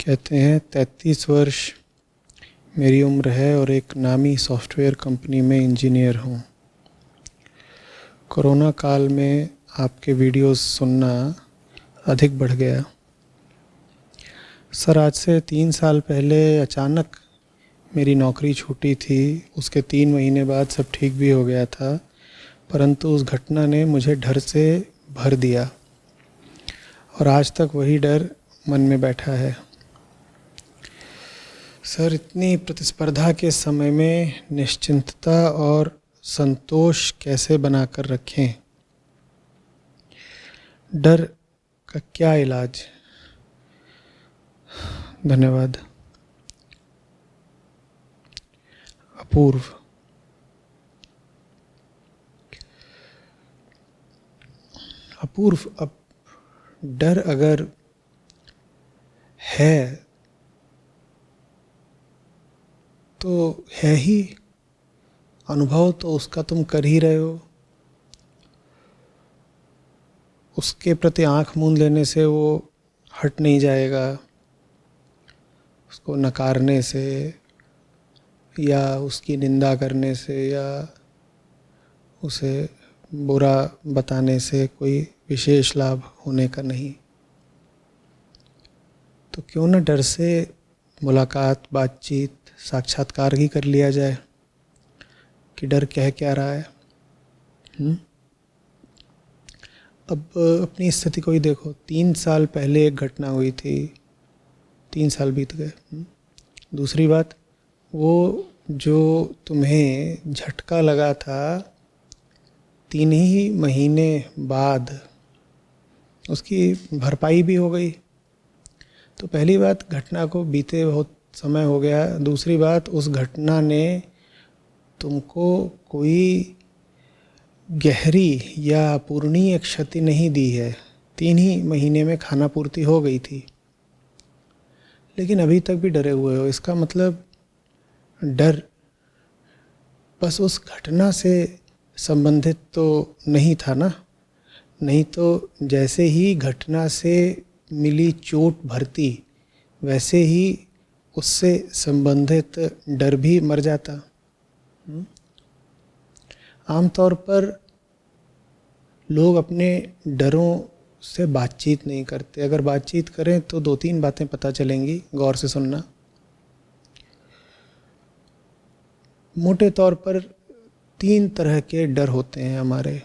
कहते हैं 33 वर्ष मेरी उम्र है और एक नामी सॉफ्टवेयर कंपनी में इंजीनियर हूँ। कोरोना काल में आपके वीडियोस सुनना अधिक बढ़ गया। सर, आज से 3 साल पहले अचानक मेरी नौकरी छूटी थी। उसके 3 महीने बाद सब ठीक भी हो गया था, परंतु उस घटना ने मुझे डर से भर दिया और आज तक वही डर मन में बैठा है। सर, इतनी प्रतिस्पर्धा के समय में निश्चिंतता और संतोष कैसे बनाकर रखें? डर का क्या इलाज? धन्यवाद। अपूर्व। अब डर अगर है तो है ही, अनुभव तो उसका तुम कर ही रहे हो। उसके प्रति आंख मूंद लेने से वो हट नहीं जाएगा। उसको नकारने से या उसकी निंदा करने से या उसे बुरा बताने से कोई विशेष लाभ होने का नहीं। तो क्यों न डर से मुलाकात, बातचीत, साक्षात्कार ही कर लिया जाए कि डर कह क्या रहा है। अब अपनी स्थिति को ही देखो। 3 साल पहले एक घटना हुई थी, 3 साल बीत गए। दूसरी बात, वो जो तुम्हें झटका लगा था 3 ही महीने बाद उसकी भरपाई भी हो गई। तो पहली बात, घटना को बीते बहुत समय हो गया। दूसरी बात, उस घटना ने तुमको कोई गहरी या अपूरणीय क्षति नहीं दी है। 3 ही महीने में खाना पूर्ति हो गई थी, लेकिन अभी तक भी डरे हुए हो। इसका मतलब डर बस उस घटना से संबंधित तो नहीं था ना। नहीं तो जैसे ही घटना से मिली चोट भरती, वैसे ही उससे संबंधित डर भी मर जाता। आमतौर पर लोग अपने डरों से बातचीत नहीं करते। अगर बातचीत करें तो 2-3 बातें पता चलेंगी, गौर से सुनना। मोटे तौर पर 3 तरह के डर होते हैं हमारे।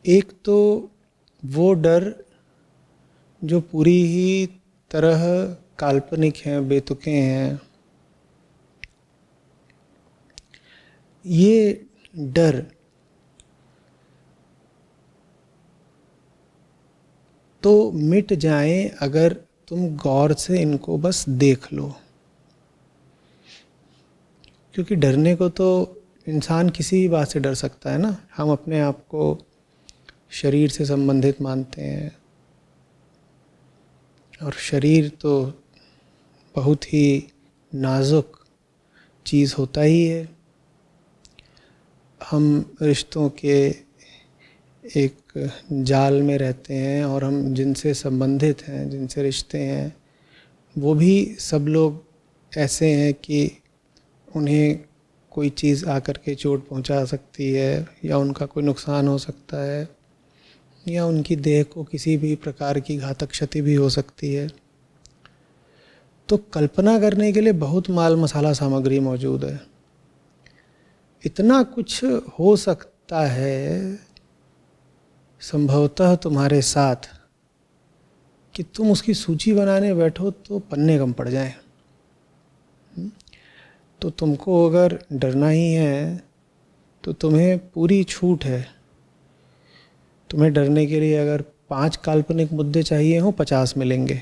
एक तो वो डर जो पूरी ही तरह काल्पनिक हैं, बेतुके हैं। ये डर तो मिट जाएं अगर तुम गौर से इनको बस देख लो। क्योंकि डरने को तो इंसान किसी भी बात से डर सकता है ना। हम अपने आप को शरीर से संबंधित मानते हैं, और शरीर तो बहुत ही नाजुक चीज़ होता ही है। हम रिश्तों के एक जाल में रहते हैं और हम जिनसे संबंधित हैं, जिनसे रिश्ते हैं, वो भी सब लोग ऐसे हैं कि उन्हें कोई चीज़ आकर के चोट पहुंचा सकती है, या उनका कोई नुकसान हो सकता है, या उनकी देह को किसी भी प्रकार की घातक क्षति भी हो सकती है। तो कल्पना करने के लिए बहुत माल मसाला सामग्री मौजूद है। इतना कुछ हो सकता है संभवतः तुम्हारे साथ कि तुम उसकी सूची बनाने बैठो तो पन्ने कम पड़ जाएं। तो तुमको अगर डरना ही है तो तुम्हें पूरी छूट है। तुम्हें डरने के लिए अगर 5 काल्पनिक मुद्दे चाहिए हों, 50 मिलेंगे।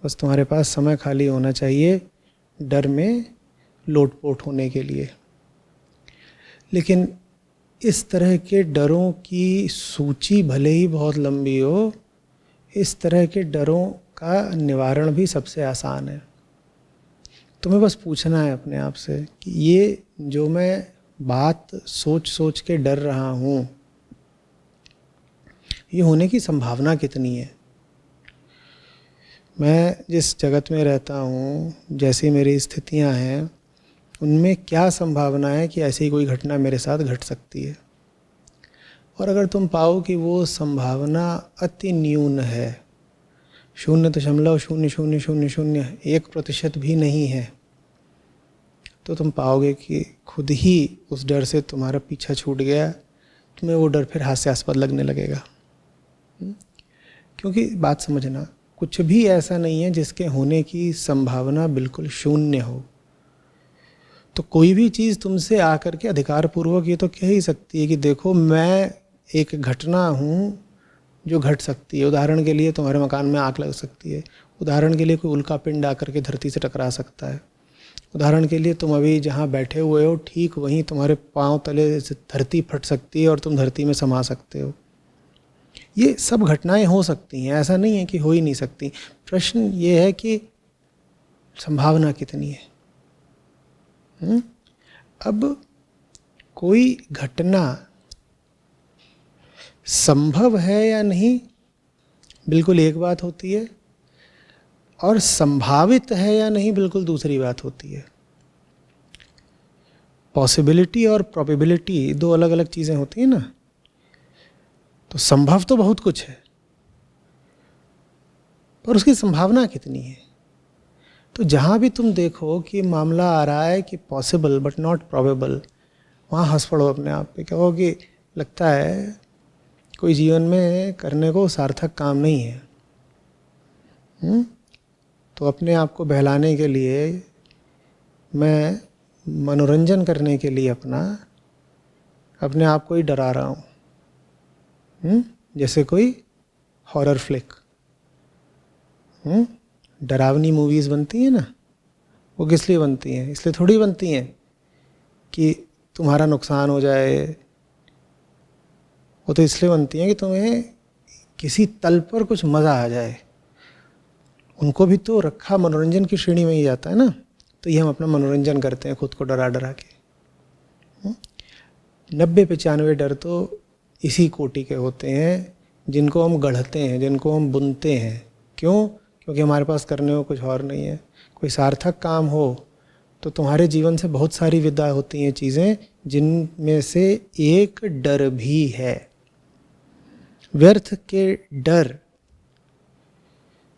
बस तुम्हारे पास समय खाली होना चाहिए डर में लोटपोट होने के लिए। लेकिन इस तरह के डरों की सूची भले ही बहुत लंबी हो, इस तरह के डरों का निवारण भी सबसे आसान है। तुम्हें बस पूछना है अपने आप से कि ये जो मैं बात सोच सोच के डर रहा हूँ, ये होने की संभावना कितनी है। मैं जिस जगत में रहता हूँ, जैसी मेरी स्थितियाँ हैं, उनमें क्या संभावना है कि ऐसी कोई घटना मेरे साथ घट सकती है। और अगर तुम पाओ कि वो संभावना अति न्यून है, 0.000001% भी नहीं है, तो तुम पाओगे कि खुद ही उस डर से तुम्हारा पीछा छूट गया, तुम्हें वो डर फिर हास्यास्पद लगने लगेगा। क्योंकि बात समझना, कुछ भी ऐसा नहीं है जिसके होने की संभावना बिल्कुल शून्य हो। तो कोई भी चीज़ तुमसे आकर के अधिकारपूर्वक ये तो कह ही सकती है कि देखो मैं एक घटना हूँ जो घट सकती है। उदाहरण के लिए तुम्हारे मकान में आग लग सकती है, उदाहरण के लिए कोई उल्का पिंड आकर के धरती से टकरा सकता है, उदाहरण के लिए तुम अभी जहाँ बैठे हुए हो ठीक वहीं तुम्हारे पांव तले से धरती फट सकती है और तुम धरती में समा सकते हो। ये सब घटनाएं हो सकती हैं, ऐसा नहीं है कि हो ही नहीं सकती। प्रश्न ये है कि संभावना कितनी है। अब कोई घटना संभव है या नहीं, बिल्कुल एक बात होती है, और संभावित है या नहीं, बिल्कुल दूसरी बात होती है। पॉसिबिलिटी और प्रोबेबिलिटी दो अलग अलग चीज़ें होती हैं ना। तो संभव तो बहुत कुछ है, पर उसकी संभावना कितनी है। तो जहाँ भी तुम देखो कि मामला आ रहा है कि पॉसिबल बट नॉट प्रोबेबल, वहाँ हंस पड़ो अपने आप पे, कहो कि लगता है कोई जीवन में करने को सार्थक काम नहीं है। तो अपने आप को बहलाने के लिए, मैं मनोरंजन करने के लिए अपने आप को ही डरा रहा हूँ। जैसे कोई हॉरर फ्लिक, डरावनी मूवीज़ बनती हैं ना, वो किस लिए बनती हैं? इसलिए थोड़ी बनती हैं कि तुम्हारा नुकसान हो जाए। वो तो इसलिए बनती हैं कि तुम्हें किसी तल पर कुछ मज़ा आ जाए। उनको भी तो रखा मनोरंजन की श्रेणी में ही जाता है ना। तो ये हम अपना मनोरंजन करते हैं खुद को डरा डरा के। 90-95 डर तो इसी कोटि के होते हैं जिनको हम गढ़ते हैं, जिनको हम बुनते हैं। क्यों? क्योंकि हमारे पास करने को कुछ और नहीं है। कोई सार्थक काम हो तो तुम्हारे जीवन से बहुत सारी विदा होती हैं चीज़ें, जिनमें से एक डर भी है। व्यर्थ के डर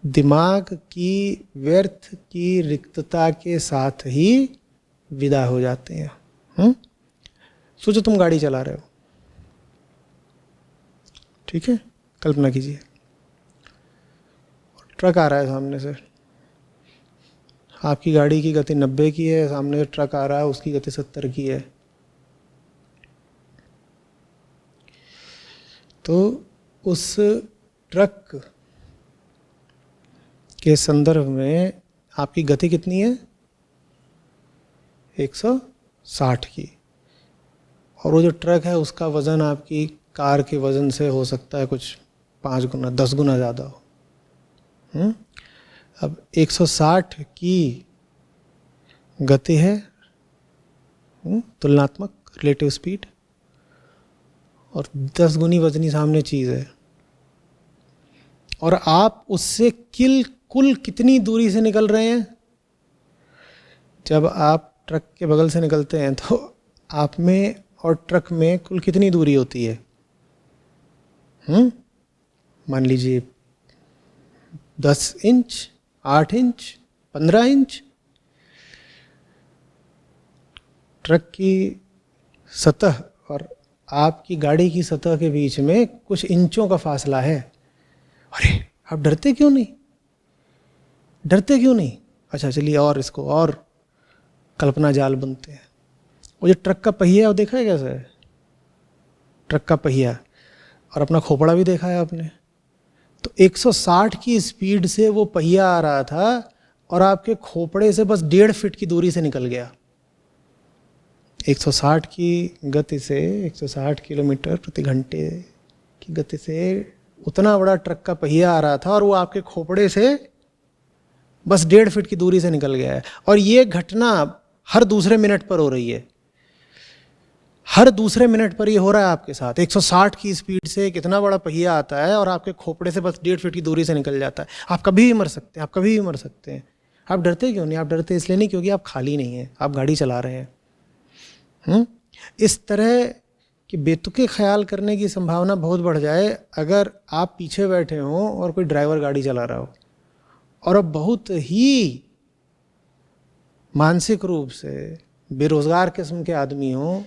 दिमाग की व्यर्थ की रिक्तता के साथ ही विदा हो जाते हैं। सोचो तुम गाड़ी चला रहे हो, ठीक है, कल्पना कीजिए, ट्रक आ रहा है सामने से। आपकी गाड़ी की गति 90 की है, सामने से ट्रक आ रहा है, उसकी गति 70 की है। तो उस ट्रक के संदर्भ में आपकी गति कितनी है? 160 की। और वो जो ट्रक है उसका वज़न आपकी कार के वज़न से हो सकता है कुछ 5 गुना 10 गुना ज़्यादा हो। अब 160 की गति है, तुलनात्मक रिलेटिव स्पीड, और 10 गुनी वजनी सामने चीज़ है। और आप उससे कुल कितनी दूरी से निकल रहे हैं? जब आप ट्रक के बगल से निकलते हैं तो आप में और ट्रक में कुल कितनी दूरी होती है? मान लीजिए 10 इंच, 8 इंच, 15 इंच। ट्रक की सतह और आपकी गाड़ी की सतह के बीच में कुछ इंचों का फासला है। अरे आप डरते क्यों नहीं? अच्छा चलिए, और इसको और कल्पना जाल बनते हैं। वो जो ट्रक का पहिया है वो देखा है कैसा है? ट्रक का पहिया, और अपना खोपड़ा भी देखा है आपने। तो 160 की स्पीड से वो पहिया आ रहा था और आपके खोपड़े से बस 1.5 फीट की दूरी से निकल गया। 160 की गति से, 160 किलोमीटर प्रति घंटे की गति से उतना बड़ा ट्रक का पहिया आ रहा था और वो आपके खोपड़े से बस 1.5 फीट की दूरी से निकल गया है। और ये घटना हर दूसरे मिनट पर हो रही है। हर दूसरे मिनट पर ये हो रहा है आपके साथ। 160 की स्पीड से एक इतना बड़ा पहिया आता है और आपके खोपड़े से बस 1.5 फीट की दूरी से निकल जाता है। आप कभी भी मर सकते हैं, आप कभी भी मर सकते हैं। आप डरते क्यों नहीं? आप डरते इसलिए नहीं क्योंकि आप खाली नहीं हैं, आप गाड़ी चला रहे हैं। इस तरह कि बेतुके ख्याल करने की संभावना बहुत बढ़ जाए अगर आप पीछे बैठे हों और कोई ड्राइवर गाड़ी चला रहा हो और अब बहुत ही मानसिक रूप से बेरोज़गार किस्म के आदमी हों,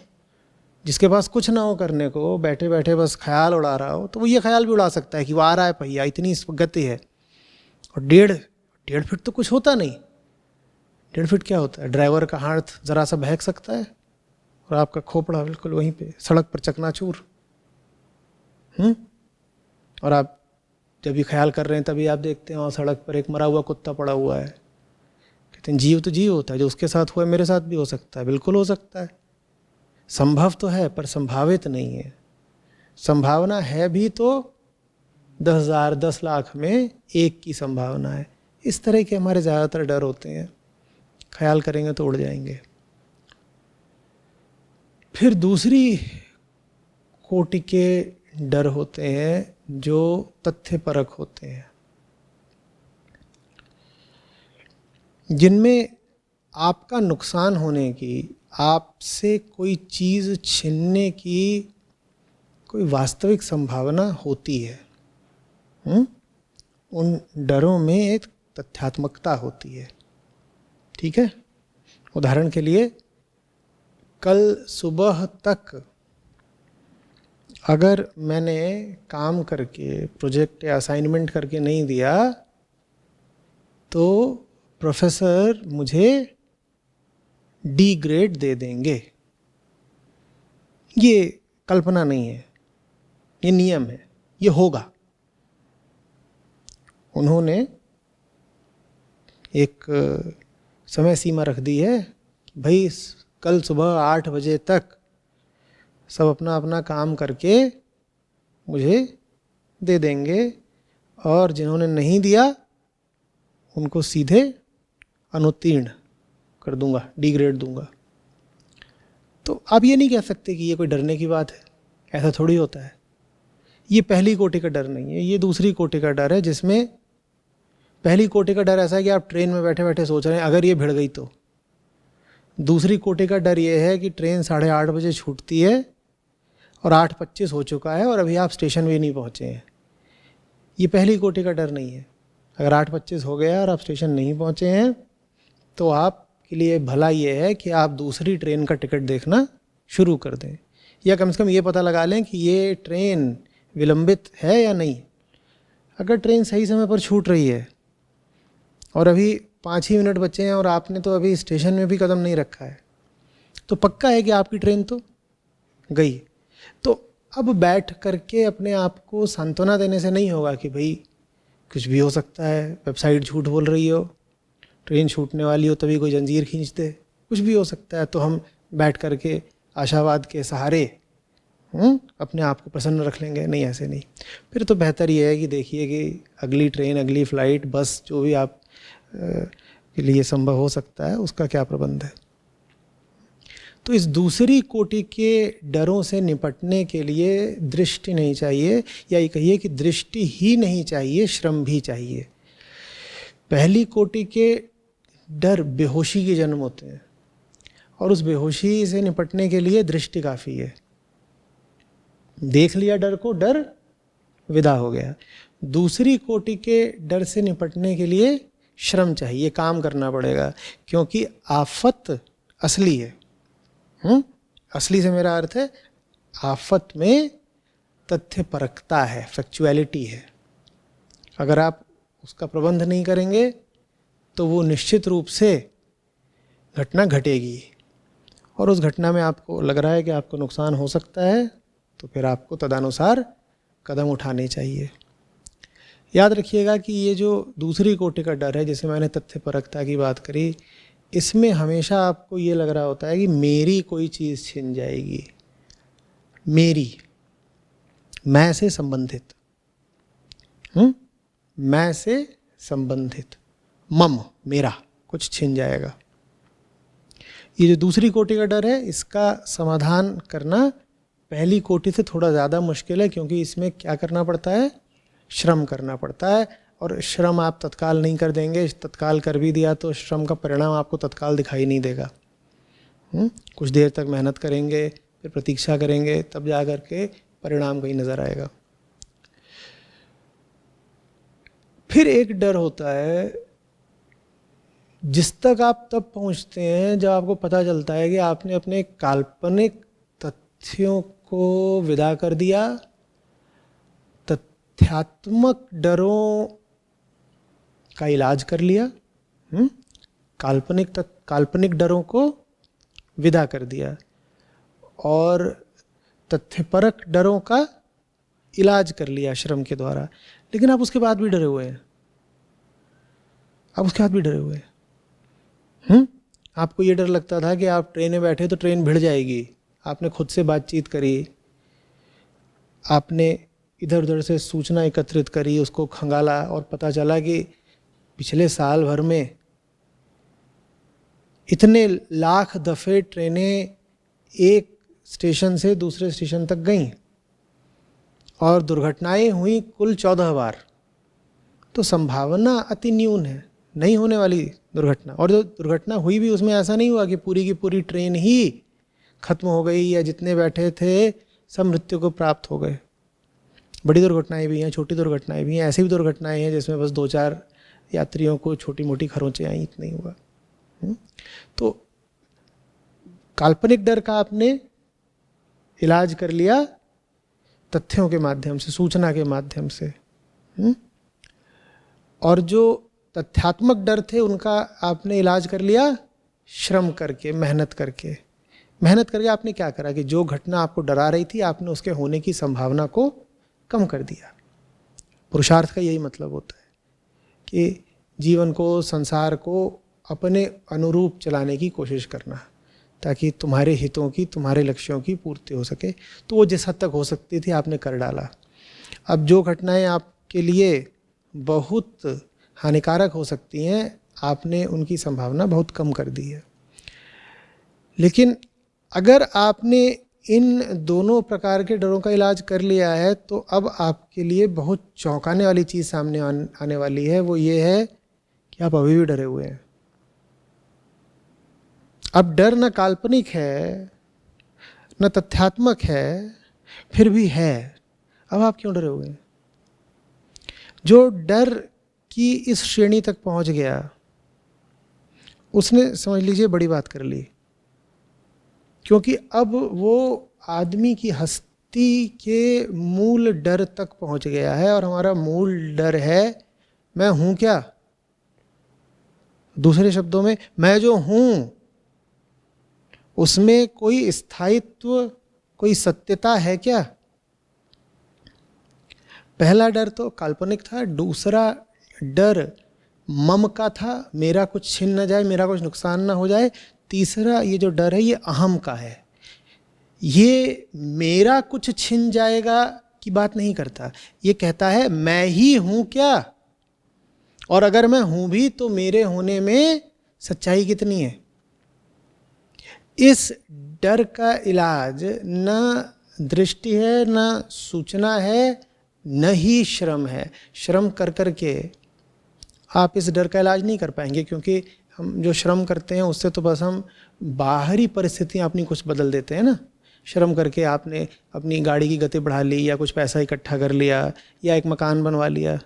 जिसके पास कुछ ना हो करने को, बैठे बैठे बस ख्याल उड़ा रहा हो, तो वो ये ख्याल भी उड़ा सकता है कि वो आ रहा है पहिया, इतनी गति है, और 1.5 फीट तो कुछ होता नहीं। 1.5 फीट क्या होता है? ड्राइवर का हाथ ज़रा सा बहक सकता है और आपका खोपड़ा बिल्कुल वहीं पे सड़क पर चकनाचूर। और आप जब भी ख्याल कर रहे हैं तभी आप देखते हैं और सड़क पर एक मरा हुआ कुत्ता पड़ा हुआ है। कहते हैं जीव तो जीव होता है, जो उसके साथ हुआ है मेरे साथ भी हो सकता है। बिल्कुल हो सकता है, संभव तो है पर संभावित नहीं है। संभावना है भी तो 10,000 10 लाख में एक की संभावना है। इस तरह के हमारे ज़्यादातर डर होते हैं, ख्याल करेंगे तो उड़ जाएंगे। फिर दूसरी कोटि के डर होते हैं जो तथ्यपरक होते हैं, जिनमें आपका नुकसान होने की, आपसे कोई चीज़ छीनने की कोई वास्तविक संभावना होती है। उन डरों में एक तथ्यात्मकता होती है। ठीक है, उदाहरण के लिए कल सुबह तक अगर मैंने काम करके, प्रोजेक्ट या असाइनमेंट करके नहीं दिया तो प्रोफेसर मुझे डी ग्रेड दे देंगे। ये कल्पना नहीं है, ये नियम है, ये होगा। उन्होंने एक समय सीमा रख दी है, भाई कल सुबह 8 बजे तक सब अपना अपना काम करके मुझे दे देंगे, और जिन्होंने नहीं दिया उनको सीधे अनुत्तीर्ण कर दूंगा, डी ग्रेड दूंगा। तो आप ये नहीं कह सकते कि ये कोई डरने की बात है, ऐसा थोड़ी होता है। ये पहली कोटि का डर नहीं है, ये दूसरी कोटि का डर है, जिसमें पहली कोटि का डर ऐसा है कि आप ट्रेन में बैठे बैठे सोच रहे हैं अगर ये भिड़ गई तो। दूसरी कोटि का डर ये है कि ट्रेन 8:30 बजे छूटती है और 8:25 हो चुका है और अभी आप स्टेशन भी नहीं पहुँचे हैं। ये पहली कोटि का डर नहीं है। अगर 8:25 हो गया और आप स्टेशन नहीं पहुँचे हैं तो आपके लिए भला ये है कि आप दूसरी ट्रेन का टिकट देखना शुरू कर दें, या कम से कम ये पता लगा लें कि ये ट्रेन विलंबित है या नहीं। अगर ट्रेन सही समय पर छूट रही है और अभी 5 ही मिनट बचे हैं और आपने तो अभी स्टेशन में भी कदम नहीं रखा है, तो पक्का है कि आपकी ट्रेन तो गई। तो अब बैठ करके अपने आप को सांत्वना देने से नहीं होगा कि भाई कुछ भी हो सकता है, वेबसाइट झूठ बोल रही हो, ट्रेन छूटने वाली हो तभी कोई जंजीर खींच दे, कुछ भी हो सकता है, तो हम बैठ करके आशावाद के सहारे अपने आप को प्रसन्न रख लेंगे। नहीं, ऐसे नहीं। फिर तो बेहतर ये है कि देखिए कि अगली ट्रेन, अगली फ़्लाइट, बस, जो भी आप के लिए संभव हो सकता है उसका क्या प्रबंध है। तो इस दूसरी कोटि के डरों से निपटने के लिए दृष्टि नहीं चाहिए, या ये कहिए कि दृष्टि ही नहीं चाहिए, श्रम भी चाहिए। पहली कोटि के डर बेहोशी के जन्म होते हैं और उस बेहोशी से निपटने के लिए दृष्टि काफ़ी है। देख लिया डर को, डर विदा हो गया। दूसरी कोटि के डर से निपटने के लिए श्रम चाहिए, काम करना पड़ेगा, क्योंकि आफत असली है। असली से मेरा अर्थ है आफत में तथ्यपरकता है, फैक्चुअलिटी है। अगर आप उसका प्रबंध नहीं करेंगे तो वो निश्चित रूप से घटना घटेगी, और उस घटना में आपको लग रहा है कि आपको नुकसान हो सकता है, तो फिर आपको तदनुसार कदम उठाने चाहिए। याद रखिएगा कि ये जो दूसरी कोटि का डर है, जिसे मैंने तथ्यपरकता की बात करी, इसमें हमेशा आपको ये लग रहा होता है कि मेरी कोई चीज़ छिन जाएगी, मेरी, मैं से संबंधित, मैं से संबंधित, मम, मेरा कुछ छिन जाएगा। ये जो दूसरी कोटि का डर है, इसका समाधान करना पहली कोटि से थोड़ा ज़्यादा मुश्किल है, क्योंकि इसमें क्या करना पड़ता है, श्रम करना पड़ता है, और श्रम आप तत्काल नहीं कर देंगे। तत्काल कर भी दिया तो श्रम का परिणाम आपको तत्काल दिखाई नहीं देगा। कुछ देर तक मेहनत करेंगे, फिर प्रतीक्षा करेंगे, तब जा कर के परिणाम कहीं नज़र आएगा। फिर एक डर होता है जिस तक आप तब पहुंचते हैं जब आपको पता चलता है कि आपने अपने काल्पनिक तथ्यों को विदा कर दिया, तथ्यात्मक डरों का इलाज कर लिया, काल्पनिक डरों को विदा कर दिया और तथ्यपरक डरों का इलाज कर लिया श्रम के द्वारा। लेकिन आप उसके बाद भी डरे हुए हैं, आपको ये डर लगता था कि आप ट्रेन में बैठे तो ट्रेन भिड़ जाएगी, आपने खुद से बातचीत करी, आपने इधर उधर से सूचना एकत्रित करी, उसको खंगाला और पता चला कि पिछले साल भर में इतने लाख दफ़े ट्रेनें एक स्टेशन से दूसरे स्टेशन तक गईं और दुर्घटनाएं हुई कुल 14 बार। तो संभावना अति न्यून है नहीं होने वाली दुर्घटना, और जो दुर्घटना हुई भी उसमें ऐसा नहीं हुआ कि पूरी की पूरी ट्रेन ही खत्म हो गई या जितने बैठे थे सब मृत्यु को प्राप्त हो गए। बड़ी दुर्घटनाएं भी हैं, छोटी दुर्घटनाएं भी हैं, ऐसी भी दुर्घटनाएं हैं जिसमें बस 2-4 यात्रियों को छोटी मोटी खरोंचें आई, इतना ही हुआ। तो काल्पनिक डर का आपने इलाज कर लिया तथ्यों के माध्यम से, सूचना के माध्यम से, और जो तथ्यात्मक डर थे उनका आपने इलाज कर लिया श्रम करके, मेहनत करके आपने क्या करा कि जो घटना आपको डरा रही थी आपने उसके होने की संभावना को कम कर दिया। पुरुषार्थ का यही मतलब होता है कि जीवन को, संसार को अपने अनुरूप चलाने की कोशिश करना, ताकि तुम्हारे हितों की, तुम्हारे लक्ष्यों की पूर्ति हो सके। तो वो जिस हद तक हो सकती थी आपने कर डाला। अब जो घटनाएं आपके लिए बहुत हानिकारक हो सकती हैं, आपने उनकी संभावना बहुत कम कर दी है। लेकिन अगर आपने इन दोनों प्रकार के डरों का इलाज कर लिया है तो अब आपके लिए बहुत चौंकाने वाली चीज़ सामने आने वाली है। वो ये है कि आप अभी भी डरे हुए हैं। अब डर न काल्पनिक है न तथ्यात्मक है, फिर भी है। अब आप क्यों डरे हुए हैं? जो डर की इस श्रेणी तक पहुंच गया उसने, समझ लीजिए, बड़ी बात कर ली, क्योंकि अब वो आदमी की हस्ती के मूल डर तक पहुंच गया है। और हमारा मूल डर है मैं हूं क्या। दूसरे शब्दों में, मैं जो हूं उसमें कोई स्थायित्व, कोई सत्यता है क्या। पहला डर तो काल्पनिक था, दूसरा डर मम का था, मेरा कुछ छिन न जाए, मेरा कुछ नुकसान ना हो जाए। तीसरा ये जो डर है ये अहम का है, ये मेरा कुछ छिन जाएगा की बात नहीं करता, ये कहता है मैं ही हूं क्या, और अगर मैं हूं भी तो मेरे होने में सच्चाई कितनी है। इस डर का इलाज न दृष्टि है, न सूचना है, न ही श्रम है। श्रम कर कर के आप इस डर का इलाज नहीं कर पाएंगे, क्योंकि हम जो श्रम करते हैं उससे तो बस हम बाहरी परिस्थितियाँ अपनी कुछ बदल देते हैं ना। श्रम करके आपने अपनी गाड़ी की गति बढ़ा ली, या कुछ पैसा इकट्ठा कर लिया, या एक मकान बनवा लिया।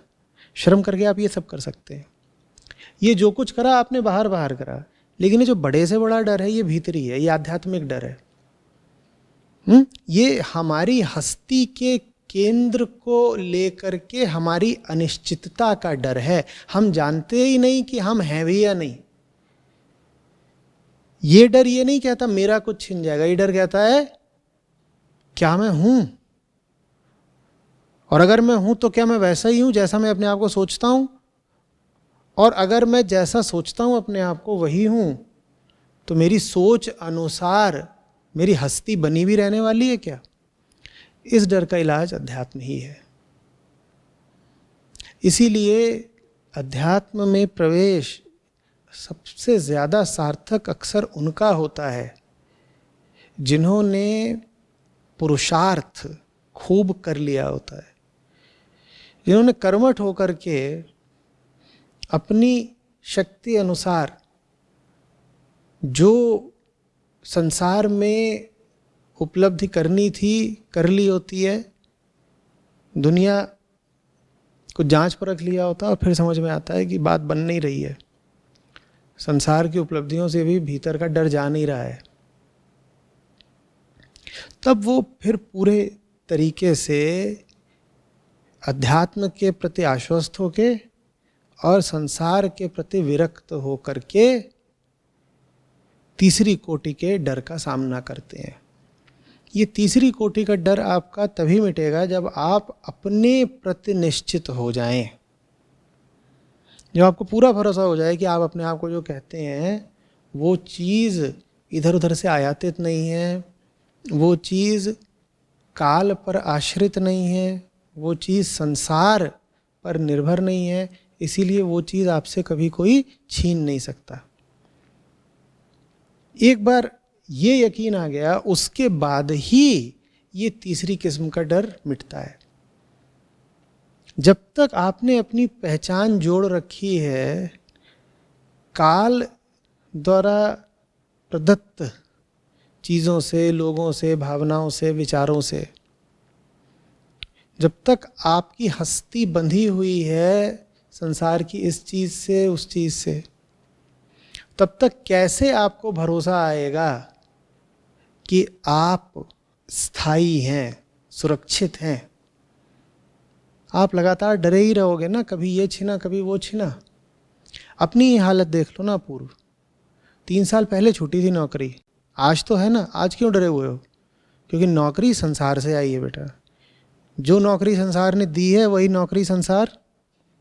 श्रम करके आप ये सब कर सकते हैं। ये जो कुछ करा आपने बाहर बाहर करा, लेकिन ये जो बड़े से बड़ा डर है ये भीतरी है, ये आध्यात्मिक डर है। ये हमारी हस्ती के केंद्र को लेकर के हमारी अनिश्चितता का डर है। हम जानते ही नहीं कि हम हैं भी या नहीं। ये डर ये नहीं कहता मेरा कुछ छिन जाएगा, ये डर कहता है क्या मैं हूं, और अगर मैं हूं तो क्या मैं वैसा ही हूं जैसा मैं अपने आप को सोचता हूं, और अगर मैं जैसा सोचता हूं अपने आप को वही हूं तो मेरी सोच अनुसार मेरी हस्ती बनी भी रहने वाली है क्या। इस डर का इलाज अध्यात्म ही है। इसीलिए अध्यात्म में प्रवेश सबसे ज़्यादा सार्थक अक्सर उनका होता है जिन्होंने पुरुषार्थ खूब कर लिया होता है, जिन्होंने कर्मठ होकर के अपनी शक्ति अनुसार जो संसार में उपलब्धि करनी थी कर ली होती है। दुनिया को जांच परख लिया होता है और फिर समझ में आता है कि बात बन नहीं रही है, संसार की उपलब्धियों से भी भीतर का डर जा नहीं रहा है। तब वो फिर पूरे तरीके से अध्यात्म के प्रति आश्वस्त होके और संसार के प्रति विरक्त होकर के तीसरी कोटि के डर का सामना करते हैं। ये तीसरी कोटि का डर आपका तभी मिटेगा जब आप अपने प्रति निश्चित हो जाएं, जब आपको पूरा भरोसा हो जाए कि आप अपने आप को जो कहते हैं वो चीज़ इधर उधर से आयातित नहीं है, वो चीज़ काल पर आश्रित नहीं है, वो चीज़ संसार पर निर्भर नहीं है, इसीलिए वो चीज़ आपसे कभी कोई छीन नहीं सकता। एक बार ये यकीन आ गया, उसके बाद ही ये तीसरी किस्म का डर मिटता है। जब तक आपने अपनी पहचान जोड़ रखी है काल द्वारा प्रदत्त चीज़ों से, लोगों से, भावनाओं से, विचारों से, जब तक आपकी हस्ती बंधी हुई है संसार की इस चीज़ से उस चीज़ से, तब तक कैसे आपको भरोसा आएगा कि आप स्थायी हैं, सुरक्षित हैं। आप लगातार डरे ही रहोगे ना, कभी ये छिना कभी वो छिना। अपनी ही हालत देख लो ना। पूर्व 3 साल पहले छूटी थी नौकरी, आज तो है ना। आज क्यों डरे हुए हो? क्योंकि नौकरी संसार से आई है बेटा। जो नौकरी संसार ने दी है वही नौकरी संसार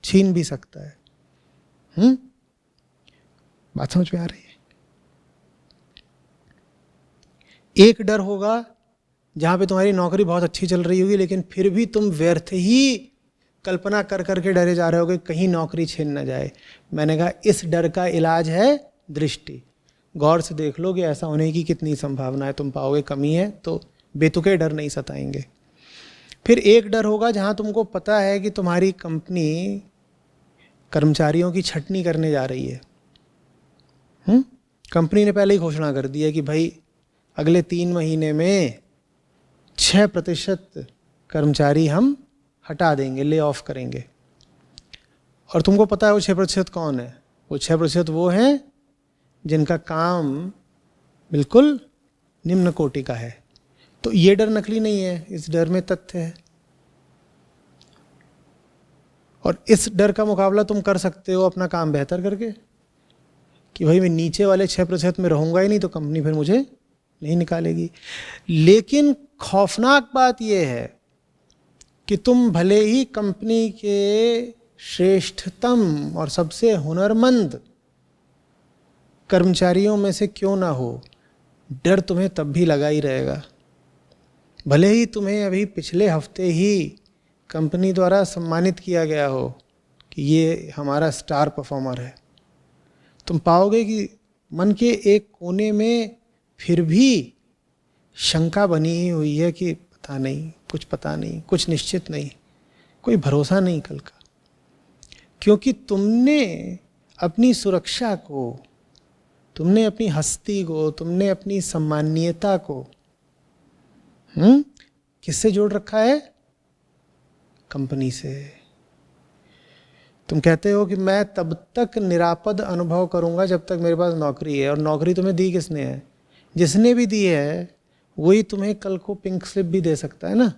छीन भी सकता है। बात समझ में आ रही है? एक डर होगा जहां पे तुम्हारी नौकरी बहुत अच्छी चल रही होगी, लेकिन फिर भी तुम व्यर्थ ही कल्पना कर करके डरे जा रहे होगे कहीं नौकरी छीन न जाए। मैंने कहा इस डर का इलाज है दृष्टि। गौर से देख लोगे ऐसा होने की कितनी संभावना है, तुम पाओगे कमी है तो बेतुके डर नहीं सताएंगे। फिर एक डर होगा जहां तुमको पता है कि तुम्हारी कंपनी कर्मचारियों की छटनी करने जा रही है। कंपनी ने पहले ही घोषणा कर दी है कि भाई अगले 3 महीने में 6% कर्मचारी हम हटा देंगे, ले ऑफ करेंगे। और तुमको पता है वो 6% कौन है? वो 6% वो हैं जिनका काम बिल्कुल निम्न कोटि का है। तो ये डर नकली नहीं है, इस डर में तथ्य है। और इस डर का मुकाबला तुम कर सकते हो अपना काम बेहतर करके कि भाई मैं नीचे वाले 6% में रहूँगा ही नहीं तो कंपनी फिर मुझे नहीं निकालेगी। लेकिन खौफनाक बात यह है कि तुम भले ही कंपनी के श्रेष्ठतम और सबसे हुनरमंद कर्मचारियों में से क्यों ना हो, डर तुम्हें तब भी लगा ही रहेगा। भले ही तुम्हें अभी पिछले हफ्ते ही कंपनी द्वारा सम्मानित किया गया हो कि ये हमारा स्टार परफॉर्मर है, तुम पाओगे कि मन के एक कोने में फिर भी शंका बनी ही हुई है कि पता नहीं, कुछ पता नहीं, कुछ निश्चित नहीं, कोई भरोसा नहीं कल का। क्योंकि तुमने अपनी सुरक्षा को, तुमने अपनी हस्ती को, तुमने अपनी सम्मानीयता को किससे जोड़ रखा है? कंपनी से। तुम कहते हो कि मैं तब तक निरापद अनुभव करूंगा जब तक मेरे पास नौकरी है। और नौकरी तुम्हें दी किसने है? जिसने भी दी है वही तुम्हें कल को पिंक स्लिप भी दे सकता है ना।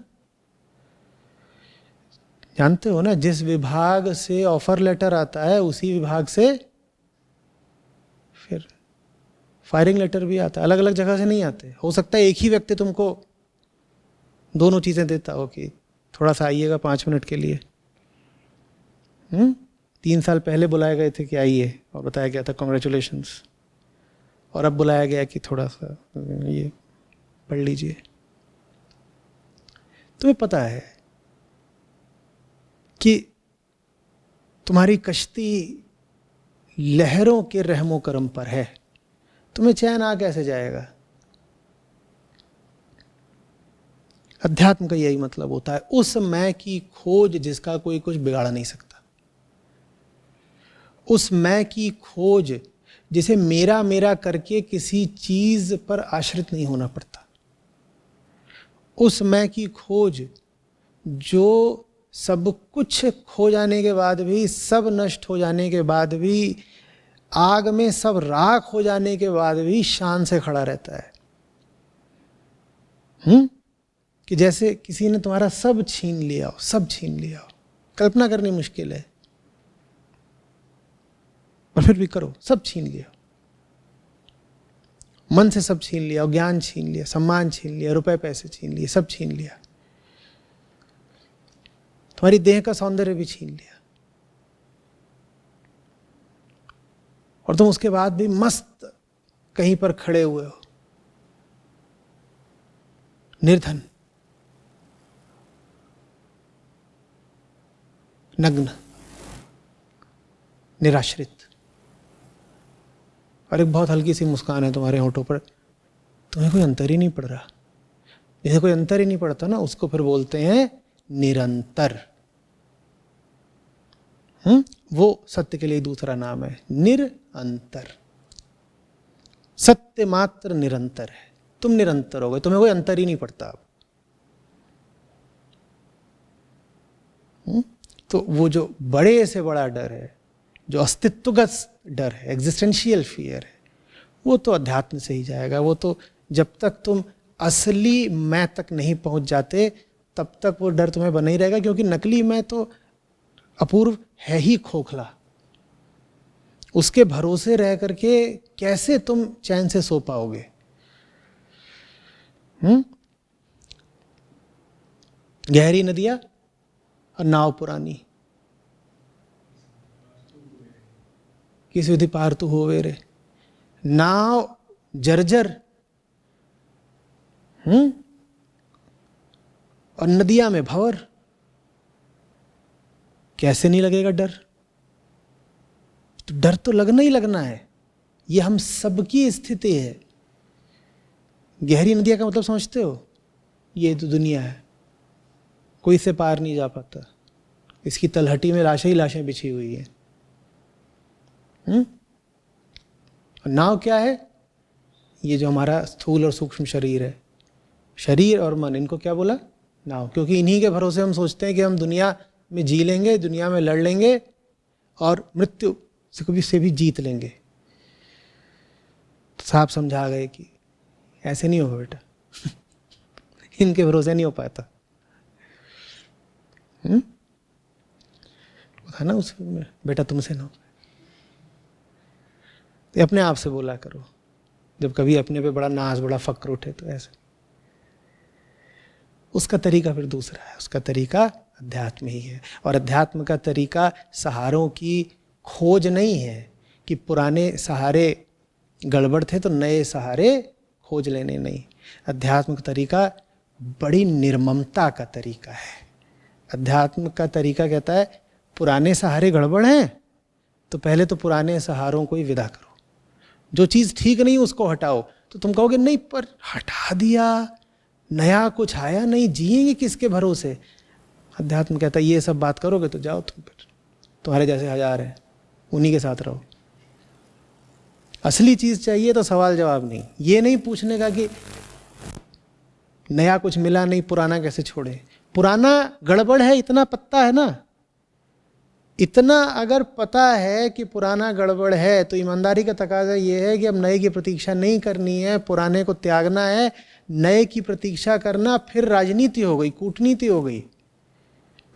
जानते हो ना, जिस विभाग से ऑफर लेटर आता है उसी विभाग से फिर फायरिंग लेटर भी आता है। अलग अलग जगह से नहीं आते। हो सकता है एक ही व्यक्ति तुमको दोनों चीज़ें देता हो कि थोड़ा सा आइएगा 5 मिनट के लिए। 3 साल पहले बुलाए गए थे कि आइए और बताया गया था कॉन्ग्रेचुलेशंस, और अब बुलाया गया कि थोड़ा सा ये पढ़ लीजिए। तुम्हें पता है कि तुम्हारी कश्ती लहरों के रहमो करम पर है, तुम्हें चैन आ कैसे जाएगा? अध्यात्म का यही मतलब होता है, उस मैं की खोज जिसका कोई कुछ बिगाड़ नहीं सकता, उस मैं की खोज जिसे मेरा मेरा करके किसी चीज पर आश्रित नहीं होना पड़ता, उस मैं की खोज जो सब कुछ खो जाने के बाद भी, सब नष्ट हो जाने के बाद भी, आग में सब राख हो जाने के बाद भी शान से खड़ा रहता है। कि जैसे किसी ने तुम्हारा सब छीन लिया हो, सब छीन लिया हो। कल्पना करनी मुश्किल है, पर फिर भी करो, सब छीन लिया, मन से सब छीन लिया, ज्ञान छीन लिया, सम्मान छीन लिया, रुपए पैसे छीन लिए, सब छीन लिया, तुम्हारी देह का सौंदर्य भी छीन लिया, और तुम उसके बाद भी मस्त कहीं पर खड़े हुए हो, निर्धन, नग्न, निराश्रित, और एक बहुत हल्की सी मुस्कान है तुम्हारे होठों पर, तुम्हें कोई अंतर ही नहीं पड़ रहा। जैसे कोई अंतर ही नहीं पड़ता ना, उसको फिर बोलते हैं निरंतर। वो सत्य के लिए दूसरा नाम है, निरंतर। सत्य मात्र निरंतर है, तुम निरंतर हो गए, तुम्हें कोई अंतर ही नहीं पड़ता अब। तो वो जो बड़े से बड़ा डर है, जो अस्तित्वगत डर है, एग्जिस्टेंशियल फियर है, वो तो अध्यात्म से ही जाएगा। वो तो जब तक तुम असली मैं तक नहीं पहुंच जाते तब तक वो डर तुम्हें बना ही रहेगा, क्योंकि नकली मैं तो अपूर्व है ही खोखला। उसके भरोसे रह करके कैसे तुम चैन से सो पाओगे? गहरी नदियां और नाव पुरानी, किस विधि पार तू होवे रे। नाव जर्जर, और नदियां में भंवर, कैसे नहीं लगेगा डर? तो डर तो लगना ही लगना है, ये हम सबकी स्थिति है। गहरी नदियां का मतलब समझते हो? ये तो दुनिया है, कोई इससे पार नहीं जा पाता, इसकी तलहटी में लाशें ही लाशें बिछी हुई है। और नाव क्या है? ये जो हमारा स्थूल और सूक्ष्म शरीर है, शरीर और मन, इनको क्या बोला? नाव। क्योंकि इन्हीं के भरोसे हम सोचते हैं कि हम दुनिया में जी लेंगे, दुनिया में लड़ लेंगे और मृत्यु से भी जीत लेंगे। तो साहब समझा गए कि ऐसे नहीं होगा बेटा, इनके भरोसे नहीं हो पाता। था ना उस में, बेटा तुमसे ना हो। तो अपने आप से बोला करो जब कभी अपने पे बड़ा नाज, बड़ा फक्र उठे, तो ऐसे। उसका तरीका फिर दूसरा है, उसका तरीका अध्यात्म ही है। और अध्यात्म का तरीका सहारों की खोज नहीं है कि पुराने सहारे गड़बड़ थे तो नए सहारे खोज लेने, नहीं। अध्यात्म का तरीका बड़ी निर्ममता का तरीका है। अध्यात्म का तरीका कहता है पुराने सहारे गड़बड़ हैं तो पहले तो पुराने सहारों को ही विदा करो, जो चीज़ ठीक नहीं उसको हटाओ। तो तुम कहोगे नहीं पर हटा दिया, नया कुछ आया नहीं, जिएंगे किसके भरोसे? अध्यात्म कहता है ये सब बात करोगे तो जाओ तुम, फिर तुम्हारे जैसे हजार हैं, उन्हीं के साथ रहो। असली चीज़ चाहिए तो सवाल जवाब नहीं, ये नहीं पूछने का कि नया कुछ मिला नहीं, पुराना कैसे छोड़े। पुराना गड़बड़ है, इतना पता है ना, इतना अगर पता है कि पुराना गड़बड़ है तो ईमानदारी का तकाजा ये है कि अब नए की प्रतीक्षा नहीं करनी है, पुराने को त्यागना है। नए की प्रतीक्षा करना फिर राजनीति हो गई, कूटनीति हो गई,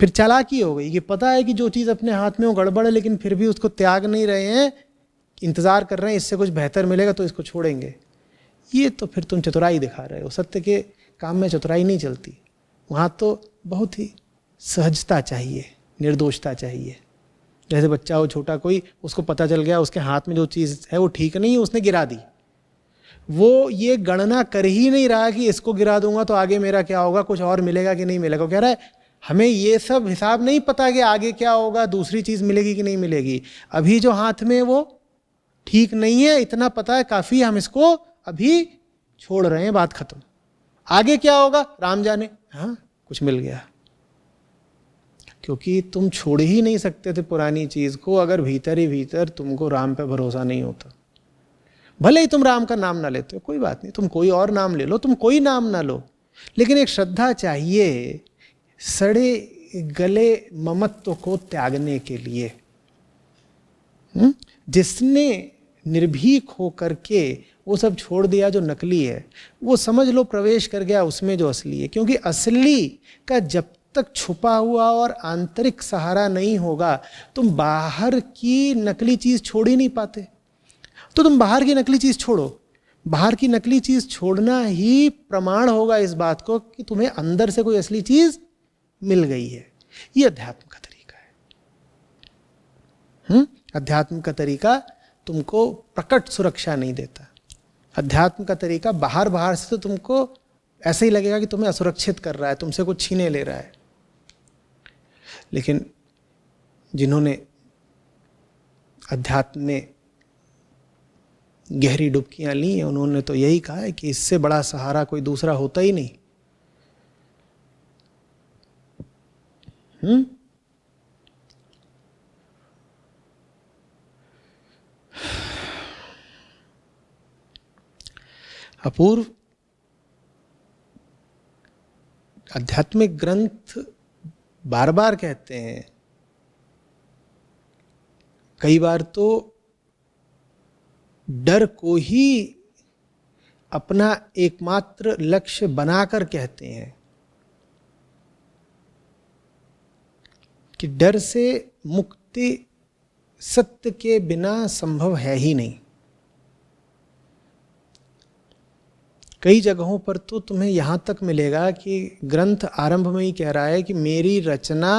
फिर चालाकी हो गई कि पता है कि जो चीज़ अपने हाथ में वो गड़बड़ है लेकिन फिर भी उसको त्याग नहीं रहे हैं, इंतज़ार कर रहे हैं इससे कुछ बेहतर मिलेगा तो इसको छोड़ेंगे। ये तो फिर तुम चतुराई दिखा रहे हो। सत्य के काम में चतुराई नहीं चलती, वहाँ तो बहुत ही सहजता चाहिए, निर्दोषता चाहिए। जैसे बच्चा हो छोटा कोई, उसको पता चल गया उसके हाथ में जो चीज़ है वो ठीक नहीं है, उसने गिरा दी, वो ये गणना कर ही नहीं रहा कि इसको गिरा दूंगा तो आगे मेरा क्या होगा, कुछ और मिलेगा कि नहीं मिलेगा। वो कह रहा है हमें ये सब हिसाब नहीं पता कि आगे क्या होगा, दूसरी चीज मिलेगी कि नहीं मिलेगी। अभी जो हाथ में वो ठीक नहीं है, इतना पता है काफी, हम इसको अभी छोड़ रहे हैं, बात खत्म। आगे क्या होगा राम जाने। हाँ, कुछ मिल गया, क्योंकि तुम छोड़ ही नहीं सकते थे पुरानी चीज को अगर भीतर ही भीतर तुमको राम पे भरोसा नहीं होता। भले ही तुम राम का नाम ना लेते हो, कोई बात नहीं, तुम कोई और नाम ले लो, तुम कोई नाम ना लो, लेकिन एक श्रद्धा चाहिए सड़े गले ममत्व को त्यागने के लिए। जिसने निर्भीक हो करके वो सब छोड़ दिया जो नकली है, वो समझ लो प्रवेश कर गया उसमें जो असली है। क्योंकि असली का जब तक छुपा हुआ और आंतरिक सहारा नहीं होगा, तुम बाहर की नकली चीज छोड़ ही नहीं पाते। तो तुम बाहर की नकली चीज छोड़ो। बाहर की नकली चीज छोड़ना ही प्रमाण होगा इस बात को कि तुम्हें अंदर से कोई असली चीज मिल गई है। ये अध्यात्म का तरीका है। अध्यात्म का तरीका तुमको प्रकट सुरक्षा नहीं देता। अध्यात्म का तरीका बाहर बाहर से तो तुमको ऐसे ही लगेगा कि तुम्हें असुरक्षित कर रहा है, तुमसे कुछ छीने ले रहा है। लेकिन जिन्होंने अध्यात्म में गहरी डुबकियां ली हैं, उन्होंने तो यही कहा है कि इससे बड़ा सहारा कोई दूसरा होता ही नहीं। अपूर्व आध्यात्मिक ग्रंथ बार बार कहते हैं, कई बार तो डर को ही अपना एकमात्र लक्ष्य बनाकर कहते हैं कि डर से मुक्ति सत्य के बिना संभव है ही नहीं। कई जगहों पर तो तुम्हें यहां तक मिलेगा कि ग्रंथ आरंभ में ही कह रहा है कि मेरी रचना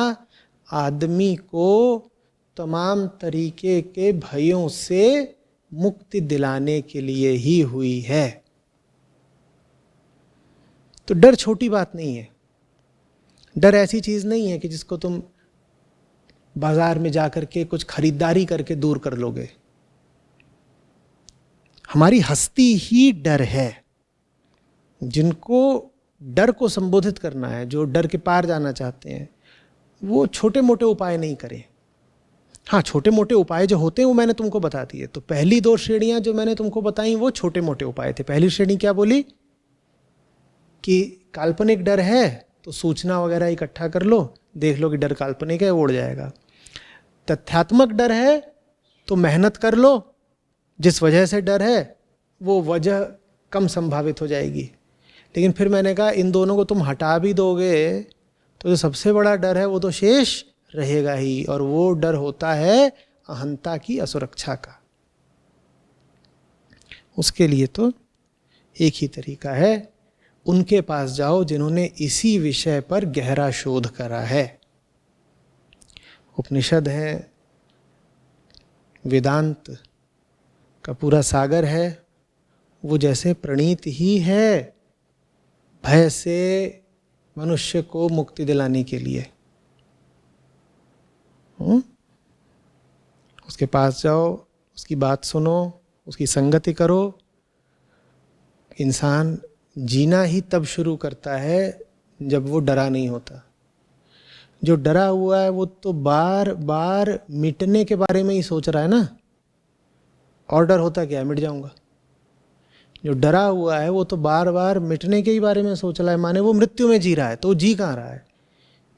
आदमी को तमाम तरीके के भयों से मुक्ति दिलाने के लिए ही हुई है। तो डर छोटी बात नहीं है। डर ऐसी चीज नहीं है कि जिसको तुम बाजार में जाकर के कुछ खरीदारी करके दूर कर लोगे। हमारी हस्ती ही डर है। जिनको डर को संबोधित करना है, जो डर के पार जाना चाहते हैं, वो छोटे मोटे उपाय नहीं करें। हाँ, छोटे मोटे उपाय जो होते हैं वो मैंने तुमको बता दिए। तो पहली दो श्रेणियां जो मैंने तुमको बताई वो छोटे मोटे उपाय थे। पहली श्रेणी क्या बोली कि काल्पनिक डर है तो सूचना वगैरह इकट्ठा कर लो, देख लो कि डर काल्पनिक है, वो उड़ जाएगा। तथ्यात्मक डर है तो मेहनत कर लो, जिस वजह से डर है वो वजह कम संभावित हो जाएगी। लेकिन फिर मैंने कहा इन दोनों को तुम हटा भी दोगे तो जो सबसे बड़ा डर है वो तो शेष रहेगा ही, और वो डर होता है अहंता की असुरक्षा का। उसके लिए तो एक ही तरीका है, उनके पास जाओ जिन्होंने इसी विषय पर गहरा शोध करा है। उपनिषद है, वेदांत का पूरा सागर है, वो जैसे प्रणीत ही है भय से मनुष्य को मुक्ति दिलाने के लिए। उसके पास जाओ, उसकी बात सुनो, उसकी संगति करो। इंसान जीना ही तब शुरू करता है जब वो डरा नहीं होता। जो डरा हुआ है वो तो बार बार मिटने के बारे में ही सोच रहा है ना। और डर होता क्या है? मिट जाऊंगा। जो डरा हुआ है वो तो बार बार मिटने के ही बारे में सोच रहा है, माने वो मृत्यु में जी रहा है तो वो जी कहाँ रहा है?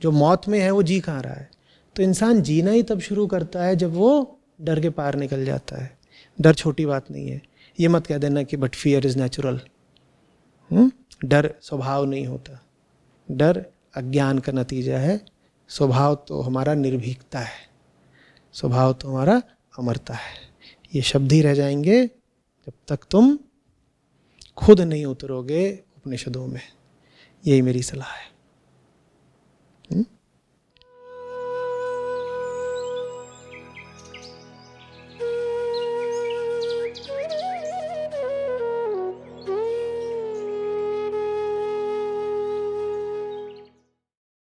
जो मौत में है वो जी कहाँ रहा है? तो इंसान जीना ही तब शुरू करता है जब वो डर के पार निकल जाता है। डर छोटी बात नहीं है। ये मत कह देना कि बट फियर इज नेचुरल। डर स्वभाव नहीं होता। डर अज्ञान का नतीजा है। स्वभाव तो हमारा निर्भीकता है, स्वभाव तो हमारा अमरता है। ये शब्द ही रह जाएंगे जब तक तुम खुद नहीं उतरोगे उपनिषदों में। यही मेरी सलाह है।